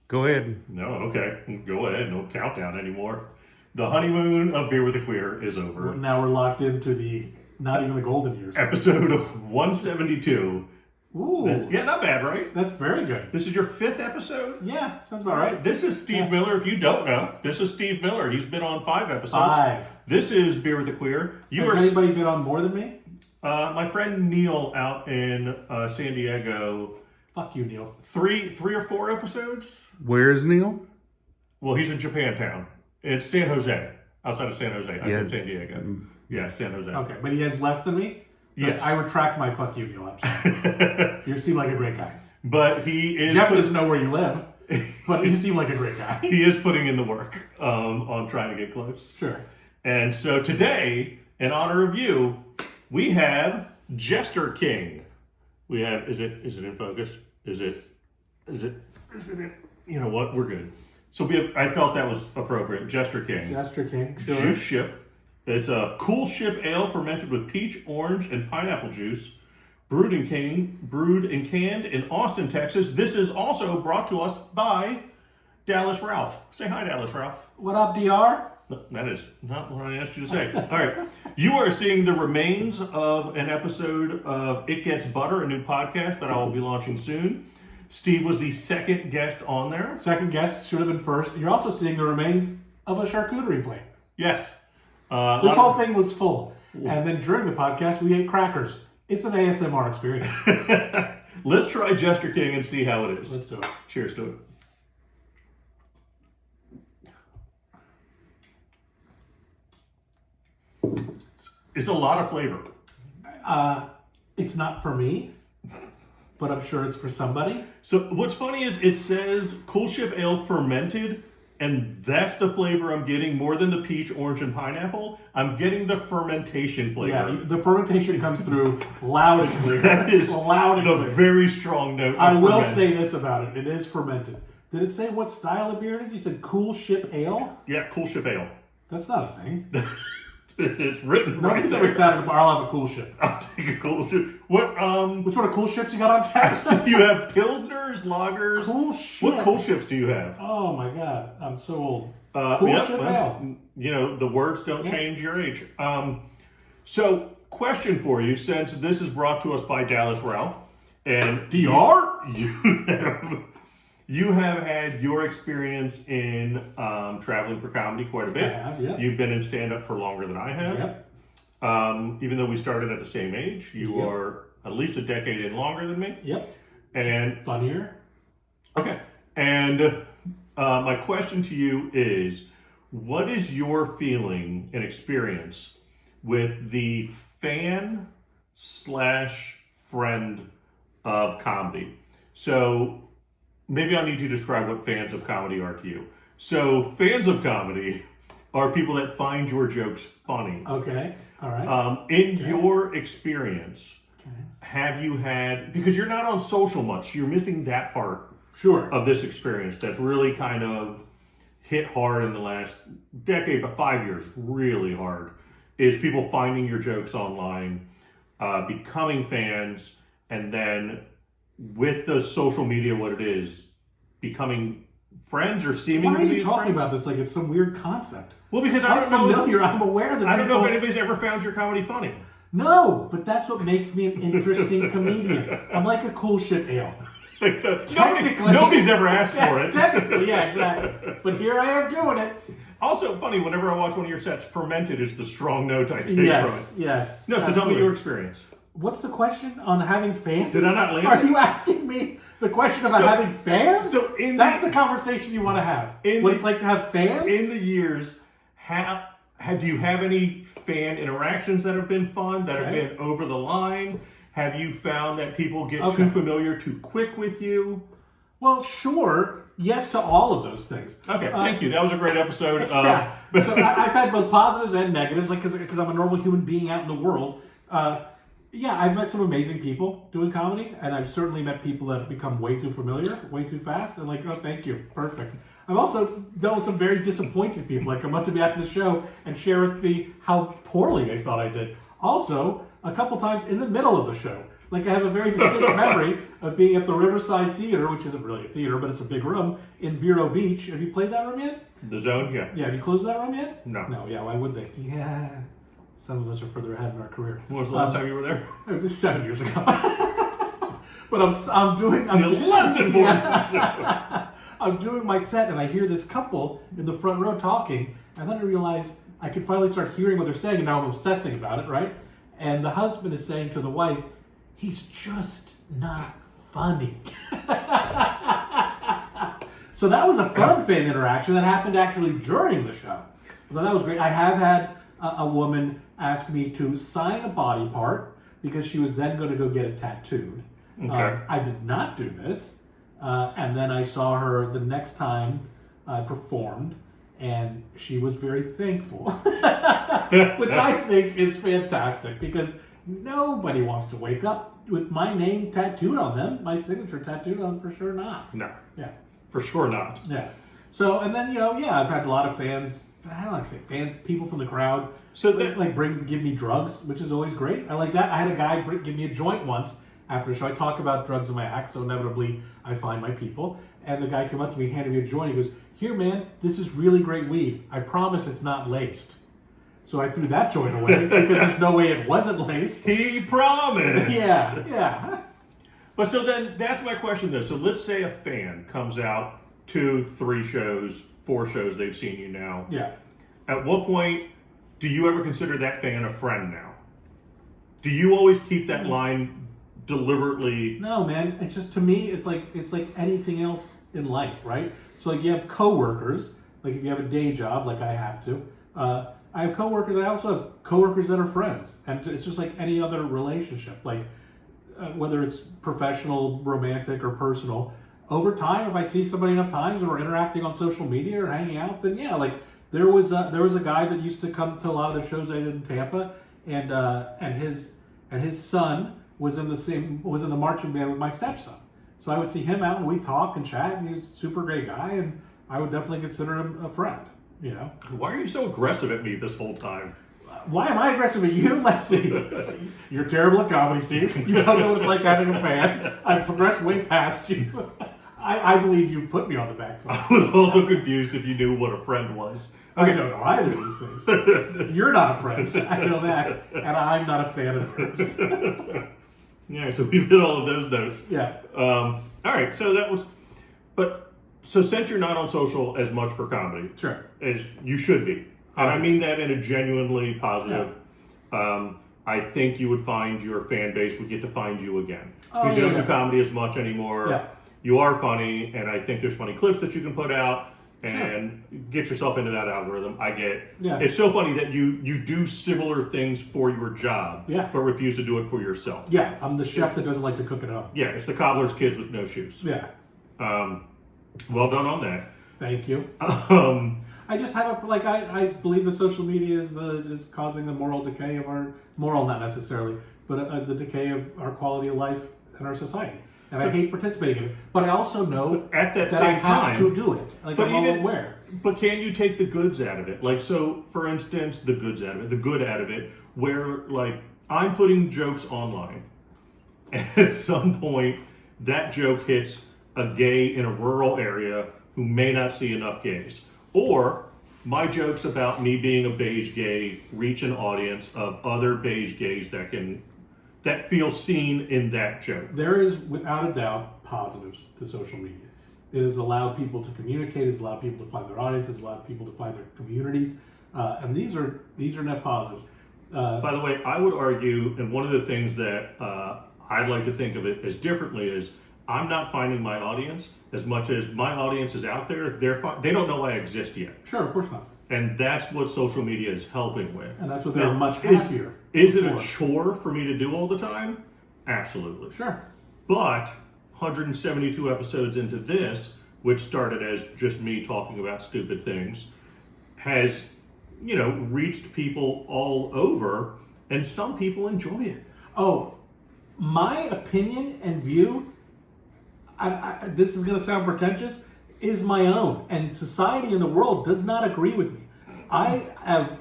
Go ahead. No, okay. Go ahead. No countdown anymore. The honeymoon of Beer with a Queer is over. Now we're locked into not even the golden years. Episode 172. Ooh. Yeah, not bad, right? That's very good. This is your 5th episode? Yeah, sounds about right. This is Steve Miller. If you don't know, this is Steve Miller. He's been on 5 episodes. 5. This is Beer with a Queer. Has anybody been on more than me? My friend Neil out in San Diego. Fuck you, Neil. 3 or 4 episodes? Where is Neil? Well, he's in Japantown. It's San Jose. Outside of San Jose. I Yeah. said San Diego. Yeah, San Jose. Okay, but he has less than me? Yes. I retract my fuck you, Neil. I'm sorry. You seem like a great guy. But he is... Jeff doesn't know where you live, but you seem like a great guy. He is putting in the work on trying to get close. Sure. And so today, in honor of you, we have Jester King. We have... Is it in focus? Is it in... You know what? We're good. So I felt that was appropriate. Jester King. Jester King, sure. Juice Ship. It's a Cool Ship ale fermented with peach, orange, and pineapple juice. Brewed and canned in Austin, Texas. This is also brought to us by Dallas Ralph. Say hi, Dallas Ralph. What up, DR? No, that is not what I asked you to say. All right. You are seeing the remains of an episode of It Gets Butter, a new podcast that I will be launching soon. Steve was the second guest on there. Second guest should have been first. You're also seeing the remains of a charcuterie plate. Yes. This whole thing was full. And then during the podcast, we ate crackers. It's an ASMR experience. Let's try Jester King and see how it is. Let's do it. Cheers to it. It's a lot of flavor. It's not for me, but I'm sure it's for somebody. So what's funny is it says Cool Ship Ale fermented, and that's the flavor I'm getting more than the peach, orange, and pineapple. I'm getting the fermentation flavor. Yeah, the fermentation comes through loud and clear. That is loud and the clear. very strong note. I of will ferment. say this about it. It is fermented. Did it say what style of beer it is? You said Cool Ship Ale? Yeah, Cool Ship Ale. That's not a thing. It's written Nobody's right ever there. said at a bar, I'll have a Cool Ship. I'll take a Cool Ship. What? Which one of Cool Ships you got on tap? You have pilsners, lagers. Cool Ship. What Cool Ships do you have? Oh my God, I'm so old. Cool Yep, Ship well, Ale. You know, the words don't change your age. So, question for you, since this is brought to us by Dallas Ralph, and DR? you have had your experience in traveling for comedy quite a bit. I have, yeah. You've been in stand-up for longer than I have. Yep. Even though we started at the same age, you Yep. are at least a decade in longer than me. Yep. And Funnier. okay. And my question to you is, what is your feeling and experience with the fan / friend of comedy? So maybe I need to describe what fans of comedy are to you. So fans of comedy are people that find your jokes funny. Okay. All right. In your experience, Okay. have you had, because you're not on social much, you're missing that part Sure. of this experience that's really kind of hit hard in the last decade, but 5 years really hard, is people finding your jokes online, becoming fans, and then with the social media, what it is, becoming friends or seeming Why to are be you talking friends. about this like it's some weird concept? Well, because I I'm don't know. familiar. I'm aware that I don't know people... if anybody's ever found your comedy funny. No, but that's what makes me an interesting comedian. I'm like a Cool Ship Ale. Technically- Nobody's ever asked for it. Technically, yeah, exactly. But here I am doing it. Also funny, whenever I watch one of your sets, fermented is the strong note I take Yes, from it. yes. No, so tell me absolutely. your experience. What's the question on having fans? Did I not land Are it? you asking me the question about So- having fans? so in That's the- the conversation you want to have. in What the- it's like to have fans? In the years, do you have any fan interactions that have been fun, that have Okay. been over the line? Have you found that people get Okay. too familiar too quick with you? Well, sure. Yes to all of those things. Okay, thank you. That was a great episode. Yeah. So I've had both positives and negatives, like because I'm a normal human being out in the world. Yeah, I've met some amazing people doing comedy, and I've certainly met people that have become way too familiar, way too fast, and like, oh, thank you, perfect. I've also dealt with some very disappointed people that come up to me after the show and share with me how poorly they thought I did. Also, a couple times in the middle of the show, Like I have a very distinct memory of being at the Riverside Theater, which isn't really a theater, but it's a big room in Vero Beach. Have you played that room yet? The Zone, yeah. Yeah, have you closed that room yet? No. No, yeah, why would they? Yeah. Some of us are further ahead in our career. When was the last time you were there? It was 7 years ago. But I'm doing Less important. I'm doing my set and I hear this couple in the front row talking, and then I realize I can finally start hearing what they're saying, and now I'm obsessing about it, right? And the husband is saying to the wife, he's just not funny. So that was a fun fan interaction that happened actually during the show. But that was great. I have had a woman ask me to sign a body part because she was then going to go get it tattooed. Okay. I did not do this. And then I saw her the next time I performed, and she was very thankful, which I think is fantastic because nobody wants to wake up with my name tattooed on them, my signature tattooed on them, for sure not. No, Yeah, for sure not. yeah. So, and then, I've had a lot of fans, I don't like to say fans, people from the crowd, So give me drugs, which is always great. I like that. I had a guy give me a joint once after the show. I talk about drugs in my act, so inevitably I find my people. And the guy came up to me, handed me a joint. He goes, "Here, man, this is really great weed. I promise it's not laced." So I threw that joint away because there's no way it wasn't laced. He promised. Yeah. But so then that's my question though. So let's say a fan comes out 2, 3 shows, 4 shows they've seen you now. Yeah. At what point do you ever consider that fan a friend now? Do you always keep that line deliberately? No, man. It's just, to me, it's like anything else in life, right? So like you have coworkers, like if you have a day job, like I have to. I have coworkers. I also have coworkers that are friends, and it's just like any other relationship, like whether it's professional, romantic, or personal. Over time, if I see somebody enough times, or we're interacting on social media or hanging out, then yeah, like there was a guy that used to come to a lot of the shows I did in Tampa, and his son was in the marching band with my stepson. So I would see him out and we'd talk and chat, and he was a super great guy, and I would definitely consider him a friend. Why are you so aggressive at me this whole time? Why am I aggressive at you? Let's see. You're terrible at comedy, Steve. You don't know what it's like having a fan. I've progressed way past you. I believe you put me on the back foot. I was also confused if you knew what a friend was. I don't know either of these things. You're not a friend. I know that. And I'm not a fan of yours. Yeah, so we've hit all of those notes. Yeah. All right, so that was, so since you're not on social as much for comedy, Sure. as you should be, and I mean that in a genuinely positive, I think you would find your fan base would get to find you again. Because you don't do comedy as much anymore. Yeah. You are funny, and I think there's funny clips that you can put out and get yourself into that algorithm. I get. Yeah. It's so funny that you do similar things for your job, but refuse to do it for yourself. Yeah, I'm the chef that doesn't like to cook it up. Yeah, it's the cobbler's kids with no shoes. Yeah. Well done on that. Thank you. I just have I believe that social media is causing the moral decay of our not necessarily, but the decay of our quality of life in our society. And I hate participating in it, but I also know at that I same have time to do it. Like but I'm all even- aware. But can you take the goods out of it? Like, so for instance, the good out of it, where like I'm putting jokes online, and at some point that joke hits a gay in a rural area who may not see enough gays, or my jokes about me being a beige gay reach an audience of other beige gays that feel seen in that joke. There is, without a doubt, positives to social media. It has allowed people to communicate. It's allowed people to find their audiences. It's allowed people to find their communities, and these are net positives. By the way, I would argue, and one of the things that I'd like to think of it as differently is I'm not finding my audience as much as my audience is out there. They don't know I exist yet, Sure, of course not. and that's what social media is helping with. And that's what they're Now, much happier. Is it a for. chore for me to do all the time? Absolutely. Sure. But 172 episodes into this, which started as just me talking about stupid things, has, reached people all over, and some people enjoy it. Oh, my opinion and view, this is going to sound pretentious, is my own. And society and the world does not agree with me. I have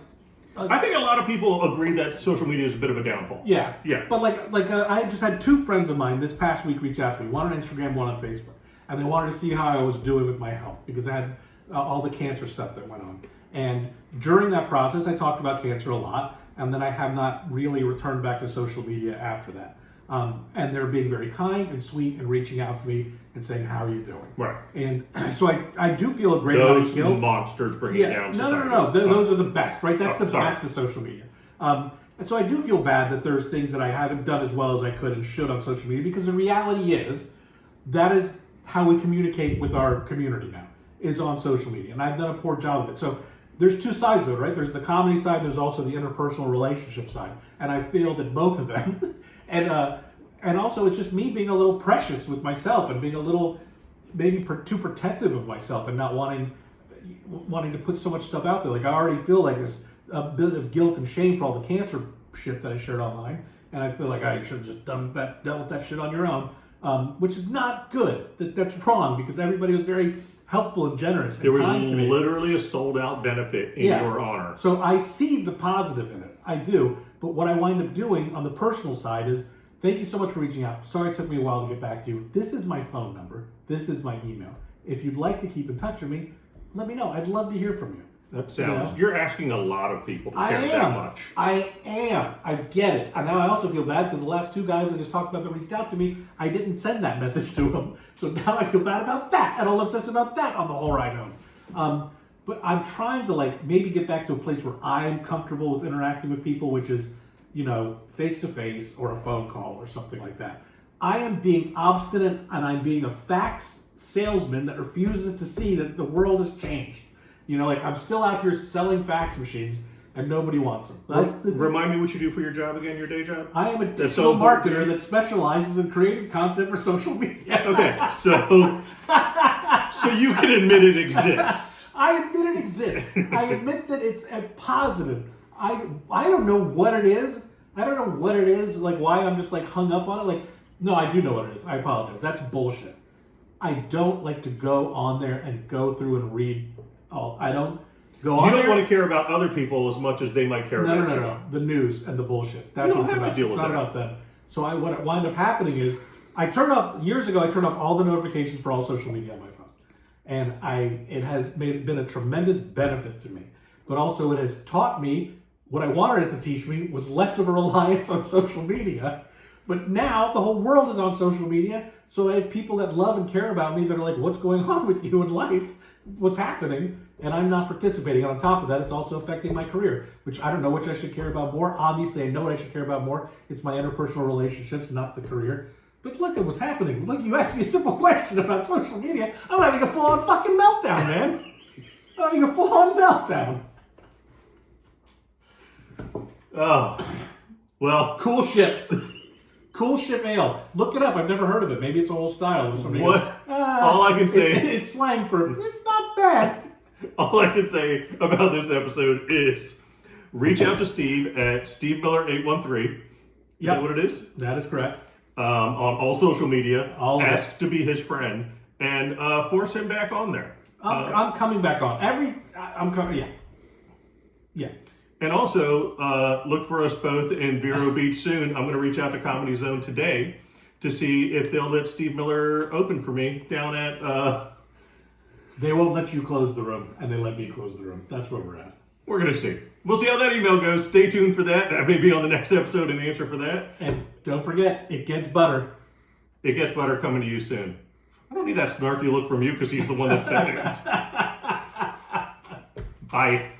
I think a lot of people agree that social media is a bit of a downfall. Yeah. Yeah. But I just had two friends of mine this past week reach out to me, one on Instagram, one on Facebook. And they wanted to see how I was doing with my health because I had all the cancer stuff that went on. And during that process, I talked about cancer a lot. And then I have not really returned back to social media after that. And they're being very kind and sweet and reaching out to me and saying, how are you doing? Right. And so I do feel a great amount of Those guilt. monsters bring it down. No. Those are the best, right? That's the sorry. best of social media. And so I do feel bad that there's things that I haven't done as well as I could and should on social media because the reality is that is how we communicate with our community now, is on social media. And I've done a poor job of it. So there's two sides of it, right? There's the comedy side, there's also the interpersonal relationship side. And I failed at both of them. And also it's just me being a little precious with myself and being a little maybe too protective of myself and not wanting to put so much stuff out there. Like I already feel like this a bit of guilt and shame for all the cancer shit that I shared online. And I feel like I should have just dealt with that shit on your own. Which is not good. That's wrong because everybody was very helpful and generous and There was kind to me. literally a sold out benefit in your honor. So I see the positive in it. I do. But what I wind up doing on the personal side is, thank you so much for reaching out. Sorry it took me a while to get back to you. This is my phone number. This is my email. If you'd like to keep in touch with me, let me know. I'd love to hear from you. That sounds. You're asking a lot of people to care that much. I am. I get it. And now I also feel bad because the last two guys I just talked about that reached out to me, I didn't send that message to them. So now I feel bad about that. And I'll obsess about that on the whole ride home. But I'm trying to maybe get back to a place where I'm comfortable with interacting with people, which is, face to face or a phone call or something like that. I am being obstinate and I'm being a fax salesman that refuses to see that the world has changed. I'm still out here selling fax machines and nobody wants them. Remind me what you do for your job again, your day job? I am a digital marketer that specializes in creating content for social media. Okay, so you can admit it exists. I admit it exists. I admit that it's a positive. I don't know what it is. I don't know what it is, why I'm just hung up on it. No, I do know what it is. I apologize. That's bullshit. I don't like to go on there and go through and read. I don't go on You there. don't want to care about other people as much as they might care about you. No. The news and the bullshit. That's You don't what it's have to about. deal It's with not that. about them. So what wound up happening is years ago I turned off all the notifications for all social media on my phone. And it has been a tremendous benefit to me. But also it has taught me what I wanted it to teach me was less of a reliance on social media. But now the whole world is on social media. So I have people that love and care about me that are like, what's going on with you in life? What's happening? And I'm not participating. And on top of that, it's also affecting my career, which I don't know which I should care about more. Obviously, I know what I should care about more. It's my interpersonal relationships, not the career. But look at what's happening. Look, you asked me a simple question about social media. I'm having a full-on fucking meltdown, man. I'm having a full-on meltdown. Oh, well, Cool Ship. Cool Ship Ale. Look it up. I've never heard of it. Maybe it's old style or something. What? All I can say- it's slang for it's not bad. all I can say about this episode is reach out to Steve at SteveMiller813. Is that what it is? That is correct. On all social media. All of ask to be his friend and force him back on there. I'm coming back on. I'm coming. Yeah. Yeah. And also, look for us both in Vero Beach soon. I'm going to reach out to Comedy Zone today to see if they'll let Steve Miller open for me down at... They won't let you close the room, and they let me close the room. That's where we're at. We're going to see. We'll see how that email goes. Stay tuned for that. That may be on the next episode, an answer for that. And don't forget, it gets butter. It Gets Better coming to you soon. I don't need that snarky look from you because he's the one that said it. Bye.